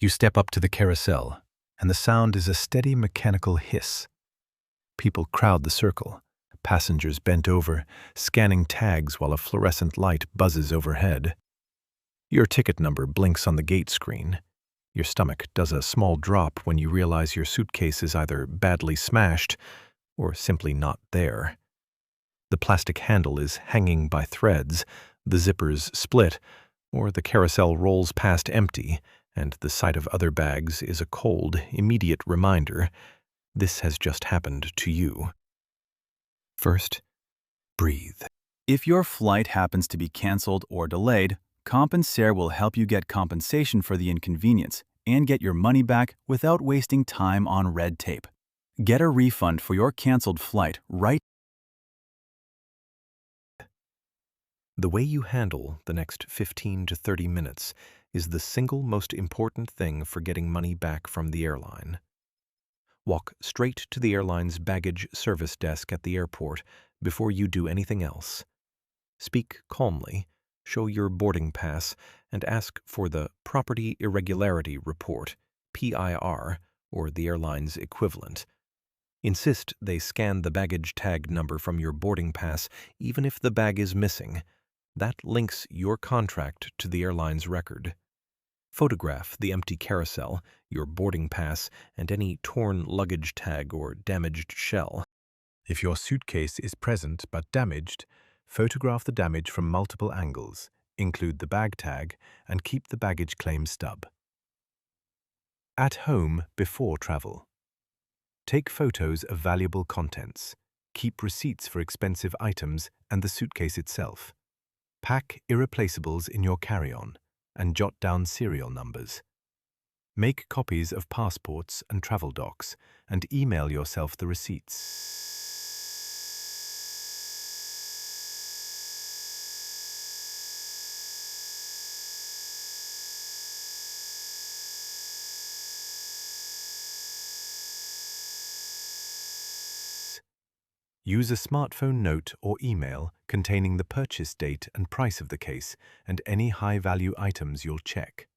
You step up to the carousel, and the sound is a steady mechanical hiss. People crowd the circle, passengers bent over, scanning tags while a fluorescent light buzzes overhead. Your ticket number blinks on the gate screen. Your stomach does a small drop when you realize your suitcase is either badly smashed or simply not there. The plastic handle is hanging by threads, the zippers split, or the carousel rolls past empty, and the sight of other bags is a cold, immediate reminder this has just happened to you. First, breathe. If your flight happens to be canceled or delayed, Compensair will help you get compensation for the inconvenience and get your money back without wasting time on red tape. Get a refund for your canceled flight right. The way you handle the next 15 to 30 minutes is the single most important thing for getting money back from the airline. Walk straight to the airline's baggage service desk at the airport before you do anything else. Speak calmly, show your boarding pass, and ask for the Property Irregularity Report, PIR, or the airline's equivalent. Insist they scan the baggage tag number from your boarding pass even if the bag is missing. That links your contract to the airline's record. Photograph the empty carousel, your boarding pass, and any torn luggage tag or damaged shell. If your suitcase is present but damaged, photograph the damage from multiple angles, include the bag tag, and keep the baggage claim stub. At home before travel. Take photos of valuable contents. Keep receipts for expensive items and the suitcase itself. Pack irreplaceables in your carry-on and jot down serial numbers. Make copies of passports and travel docs and email yourself the receipts. Use a smartphone note or email containing the purchase date and price of the case and any high-value items you'll check.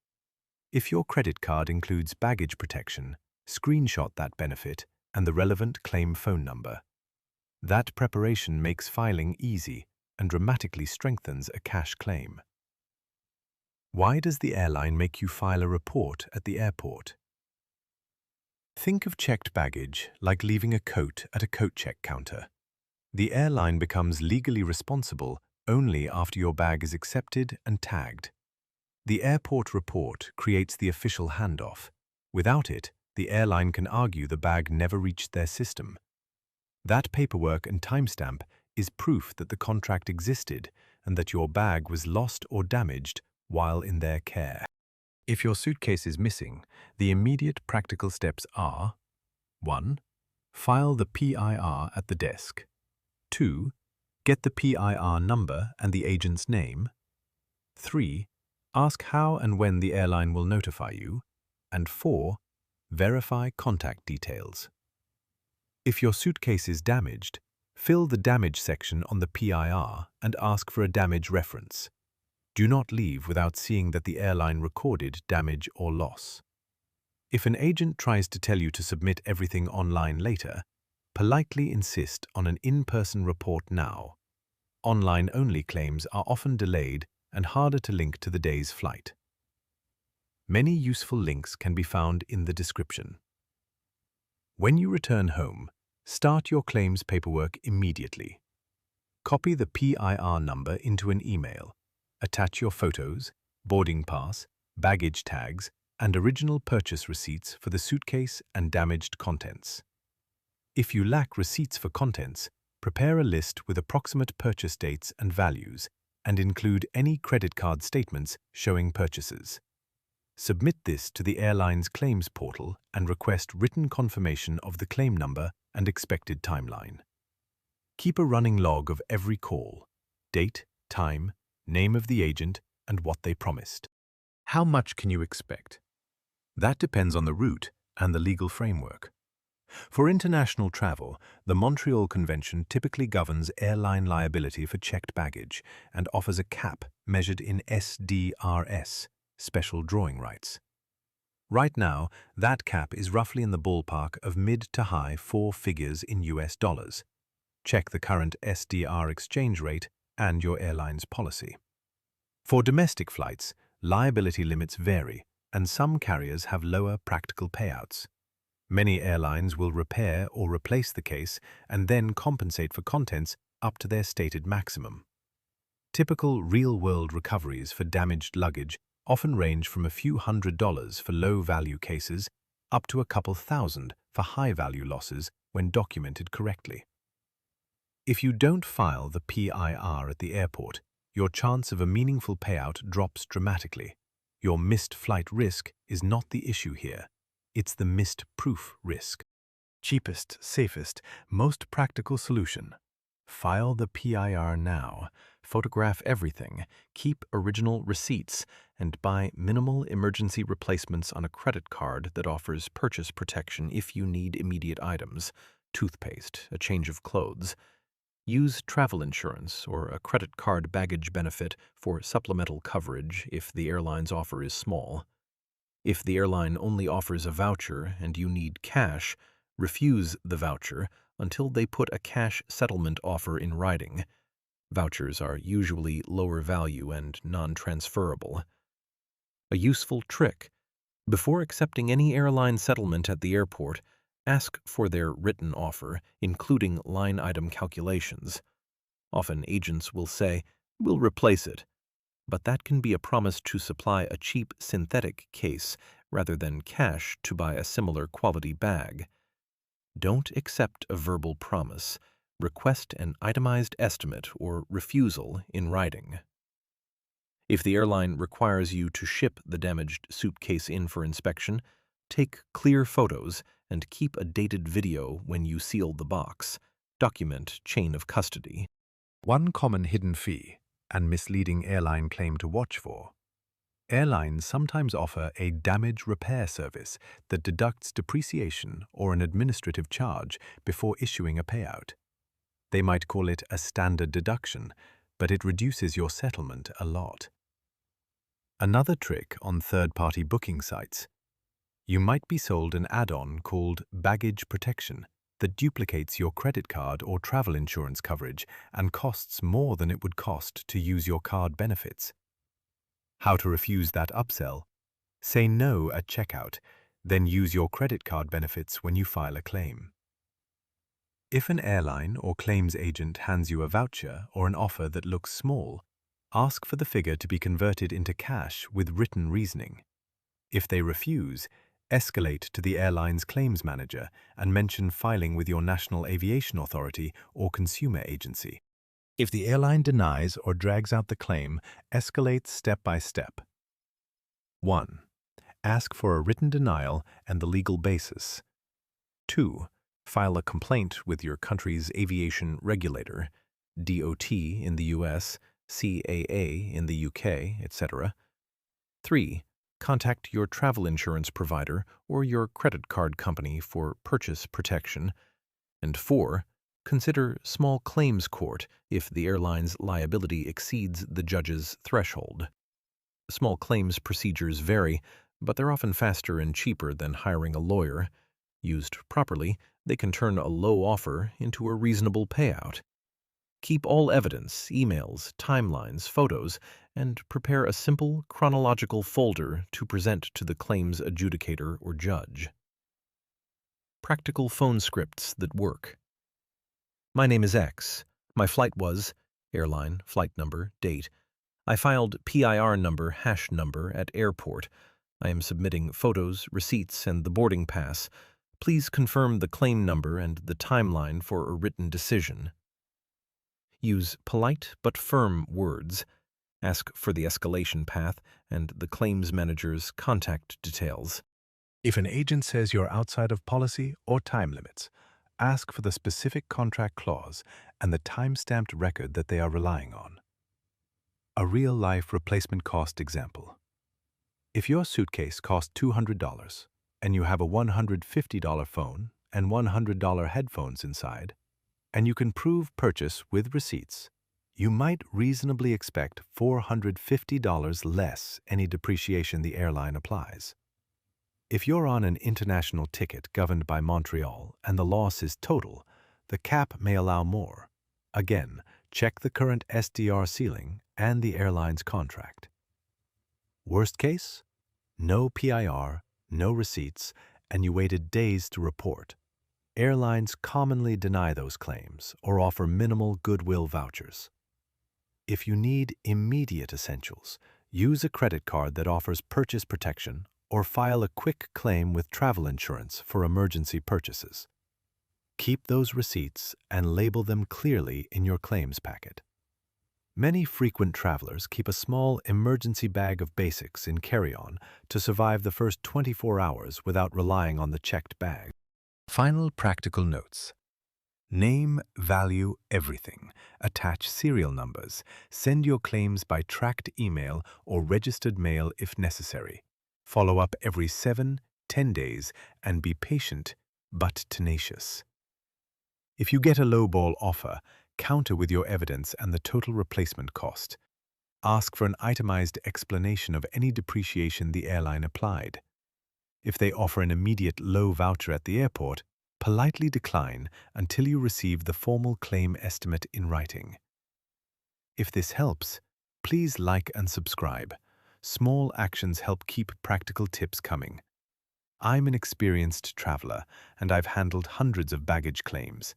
If your credit card includes baggage protection, screenshot that benefit and the relevant claim phone number. That preparation makes filing easy and dramatically strengthens a cash claim. Why does the airline make you file a report at the airport? Think of checked baggage like leaving a coat at a coat check counter. The airline becomes legally responsible only after your bag is accepted and tagged. The airport report creates the official handoff. Without it, the airline can argue the bag never reached their system. That paperwork and timestamp is proof that the contract existed and that your bag was lost or damaged while in their care. If your suitcase is missing, the immediate practical steps are: 1. File the PIR at the desk. 2. Get the PIR number and the agent's name. 3. Ask how and when the airline will notify you. And 4. Verify contact details. If your suitcase is damaged, fill the damage section on the PIR and ask for a damage reference. Do not leave without seeing that the airline recorded damage or loss. If an agent tries to tell you to submit everything online later, politely insist on an in-person report now. Online-only claims are often delayed and harder to link to the day's flight. Many useful links can be found in the description. When you return home, start your claims paperwork immediately. Copy the PIR number into an email. Attach your photos, boarding pass, baggage tags, and original purchase receipts for the suitcase and damaged contents. If you lack receipts for contents, prepare a list with approximate purchase dates and values, and include any credit card statements showing purchases. Submit this to the airline's claims portal and request written confirmation of the claim number and expected timeline. Keep a running log of every call, date, time, name of the agent, and what they promised. How much can you expect? That depends on the route and the legal framework. For international travel, the Montreal Convention typically governs airline liability for checked baggage and offers a cap measured in SDRS, special drawing rights. Right now, that cap is roughly in the ballpark of mid to high four figures in US dollars. Check the current SDR exchange rate and your airline's policy. For domestic flights, liability limits vary, and some carriers have lower practical payouts. Many airlines will repair or replace the case and then compensate for contents up to their stated maximum. Typical real-world recoveries for damaged luggage often range from a few $100s for low-value cases up to a couple thousand for high-value losses when documented correctly. If you don't file the PIR at the airport, your chance of a meaningful payout drops dramatically. Your missed flight risk is not the issue here. It's the missed proof risk. Cheapest, safest, most practical solution. File the PIR now, photograph everything, keep original receipts, and buy minimal emergency replacements on a credit card that offers purchase protection if you need immediate items, toothpaste, a change of clothes. Use travel insurance or a credit card baggage benefit for supplemental coverage if the airline's offer is small. If the airline only offers a voucher and you need cash, refuse the voucher until they put a cash settlement offer in writing. Vouchers are usually lower value and non-transferable. A useful trick: before accepting any airline settlement at the airport, ask for their written offer, including line item calculations. Often agents will say, "We'll replace it," but that can be a promise to supply a cheap synthetic case rather than cash to buy a similar quality bag. Don't accept a verbal promise. Request an itemized estimate or refusal in writing. If the airline requires you to ship the damaged suitcase in for inspection, take clear photos and keep a dated video when you seal the box. Document chain of custody. One common hidden fee and misleading airline claim to watch for. Airlines sometimes offer a damage repair service that deducts depreciation or an administrative charge before issuing a payout. They might call it a standard deduction, but it reduces your settlement a lot. Another trick on third-party booking sites. You might be sold an add-on called baggage protection that duplicates your credit card or travel insurance coverage and costs more than it would cost to use your card benefits. How to refuse that upsell? Say no at checkout, then use your credit card benefits when you file a claim. If an airline or claims agent hands you a voucher or an offer that looks small, ask for the figure to be converted into cash with written reasoning. If they refuse, escalate to the airline's claims manager and mention filing with your National Aviation Authority or consumer agency. If the airline denies or drags out the claim, escalate step by step. 1. Ask for a written denial and the legal basis. 2. File a complaint with your country's aviation regulator, DOT in the US, CAA in the UK, etc. 3. Contact your travel insurance provider or your credit card company for purchase protection. And 4. Consider small claims court if the airline's liability exceeds the judge's threshold. Small claims procedures vary, but they're often faster and cheaper than hiring a lawyer. Used properly, they can turn a low offer into a reasonable payout. Keep all evidence, emails, timelines, photos, and prepare a simple chronological folder to present to the claims adjudicator or judge. Practical phone scripts that work. My name is X. My flight was airline, flight number, date. I filed PIR number, hash number at airport. I am submitting photos, receipts, and the boarding pass. Please confirm the claim number and the timeline for a written decision. Use polite but firm words. Ask for the escalation path and the claims manager's contact details. If an agent says you're outside of policy or time limits, ask for the specific contract clause and the time-stamped record that they are relying on. A real-life replacement cost example. If your suitcase costs $200 and you have a $150 phone and $100 headphones inside, and you can prove purchase with receipts, you might reasonably expect $450 less any depreciation the airline applies. If you're on an international ticket governed by Montreal and the loss is total, the cap may allow more. Again, check the current SDR ceiling and the airline's contract. Worst case? No PIR, no receipts, and you waited days to report. Airlines commonly deny those claims or offer minimal goodwill vouchers. If you need immediate essentials, use a credit card that offers purchase protection or file a quick claim with travel insurance for emergency purchases. Keep those receipts and label them clearly in your claims packet. Many frequent travelers keep a small emergency bag of basics in carry-on to survive the first 24 hours without relying on the checked bag. Final practical notes. Name, value, everything. Attach serial numbers. Send your claims by tracked email or registered mail if necessary. Follow up every 7-10 days and be patient but tenacious. If you get a lowball offer, counter with your evidence and the total replacement cost. Ask for an itemized explanation of any depreciation the airline applied. If they offer an immediate low voucher at the airport, politely decline until you receive the formal claim estimate in writing. If this helps, please like and subscribe. Small actions help keep practical tips coming. I'm an experienced traveler, and I've handled hundreds of baggage claims.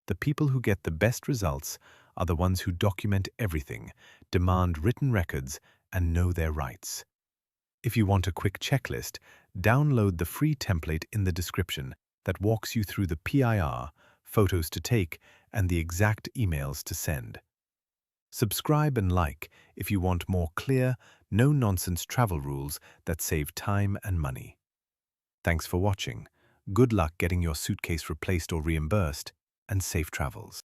The people who get the best results are the ones who document everything, demand written records, and know their rights. If you want a quick checklist, download the free template in the description that walks you through the PIR, photos to take, and the exact emails to send. Subscribe and like if you want more clear, no-nonsense travel rules that save time and money. Thanks for watching. Good luck getting your suitcase replaced or reimbursed, and safe travels.